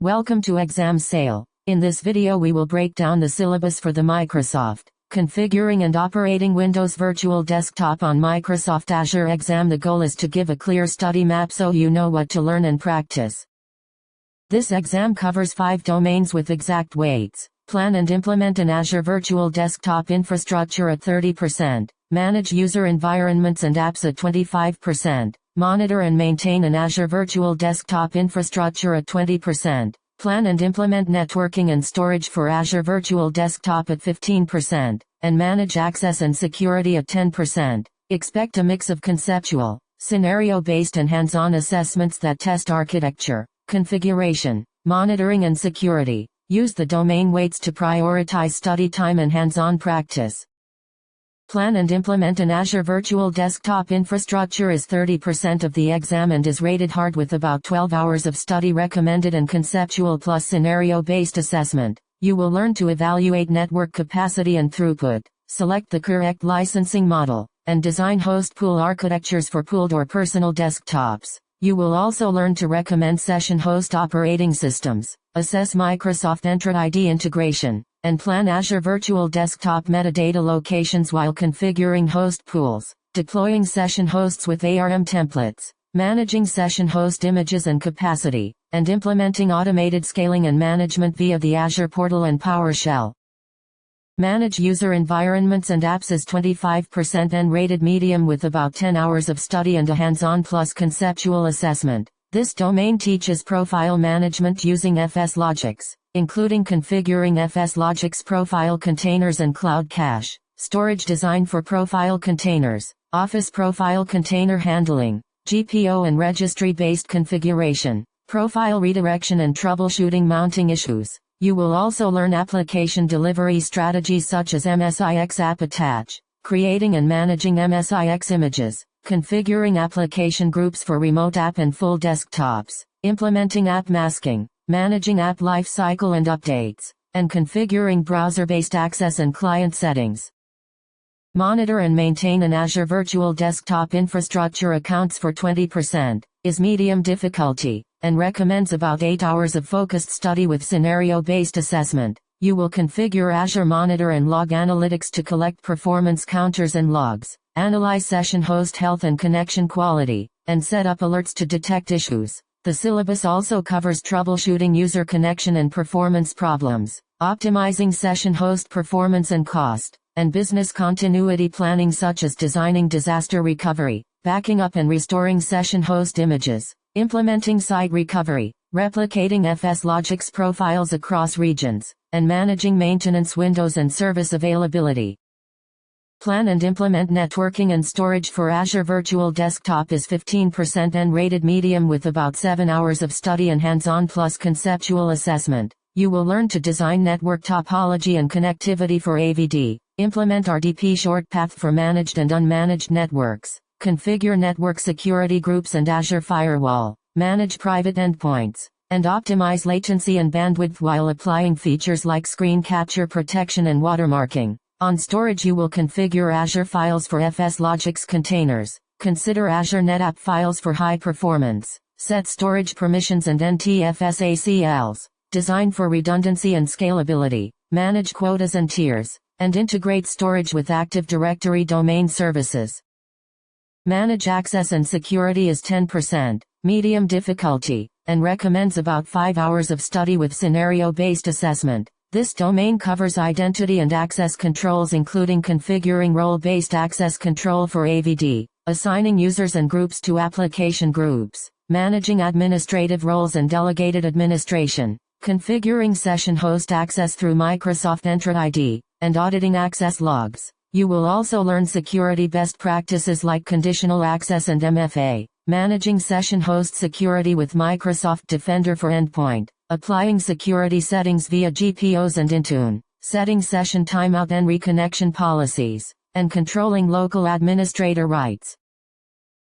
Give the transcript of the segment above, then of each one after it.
Welcome to Exam Sale. In this video we will break down the syllabus for the Microsoft Configuring and Operating Windows Virtual Desktop on Microsoft Azure exam. The goal is to give a clear study map so you know what to learn and practice. This exam covers 5 domains with exact weights. Plan and implement an Azure Virtual Desktop infrastructure at 30%. Manage user environments and apps at 25%. Monitor and maintain an Azure Virtual Desktop infrastructure at 20%. Plan and implement networking and storage for Azure Virtual Desktop at 15%, and manage access and security at 10%. Expect a mix of conceptual, scenario-based and hands-on assessments that test architecture, configuration, monitoring and security. Use the domain weights to prioritize study time and hands-on practice. Plan and implement an Azure Virtual Desktop infrastructure is 30% of the exam and is rated hard with about 12 hours of study recommended and conceptual plus scenario-based assessment. You will learn to evaluate network capacity and throughput, select the correct licensing model, and design host pool architectures for pooled or personal desktops. You will also learn to recommend session host operating systems, assess Microsoft Entra ID integration, and plan Azure Virtual Desktop metadata locations while configuring host pools, deploying session hosts with ARM templates, managing session host images and capacity, and implementing automated scaling and management via the Azure portal and PowerShell. Manage user environments and apps is 25% and rated medium with about 10 hours of study and a hands-on plus conceptual assessment. This domain teaches profile management using FSLogix, including configuring FSLogix profile containers and cloud cache, storage design for profile containers, Office profile container handling, GPO and registry-based configuration, profile redirection and troubleshooting mounting issues. You will also learn application delivery strategies such as MSIX app attach, creating and managing MSIX images, configuring application groups for remote app and full desktops, implementing app masking, managing app lifecycle and updates, and configuring browser-based access and client settings. Monitor and maintain an Azure Virtual Desktop infrastructure accounts for 20%, is medium difficulty, and recommends about 8 hours of focused study with scenario-based assessment. You will configure Azure Monitor and Log Analytics to collect performance counters and logs, analyze session host health and connection quality, and set up alerts to detect issues. The syllabus also covers troubleshooting user connection and performance problems, optimizing session host performance and cost, and business continuity planning such as designing disaster recovery, backing up and restoring session host images, implementing site recovery, replicating FSLogix profiles across regions, and managing maintenance windows and service availability. Plan and implement networking and storage for Azure Virtual Desktop is 15% and rated medium with about 7 hours of study and hands-on plus conceptual assessment. You will learn to design network topology and connectivity for AVD, implement RDP short path for managed and unmanaged networks, configure network security groups and Azure Firewall, manage private endpoints, and optimize latency and bandwidth while applying features like screen capture protection and watermarking. On storage you will configure Azure files for FSLogix containers, consider Azure NetApp files for high performance, set storage permissions and NTFS ACLs, design for redundancy and scalability, manage quotas and tiers, and integrate storage with Active Directory domain services. Manage access and security is 10%, medium difficulty, and recommends about 5 hours of study with scenario-based assessment. This domain covers identity and access controls including configuring role-based access control for AVD, assigning users and groups to application groups, managing administrative roles and delegated administration, configuring session host access through Microsoft Entra ID, and auditing access logs. You will also learn security best practices like conditional access and MFA, managing session host security with Microsoft Defender for Endpoint, applying security settings via GPOs and Intune, setting session timeout and reconnection policies, and controlling local administrator rights.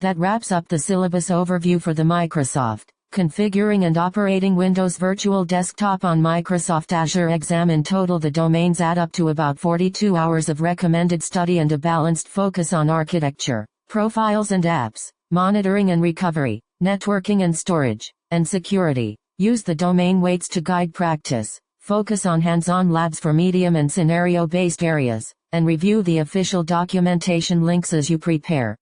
That wraps up the syllabus overview for the Microsoft Configuring and Operating Windows Virtual Desktop on Microsoft Azure exam. In total the domains add up to about 42 hours of recommended study and a balanced focus on architecture, profiles and apps, monitoring and recovery, networking and storage, and security. Use the domain weights to guide practice. Focus on hands-on labs for medium and scenario-based areas, and review the official documentation links as you prepare.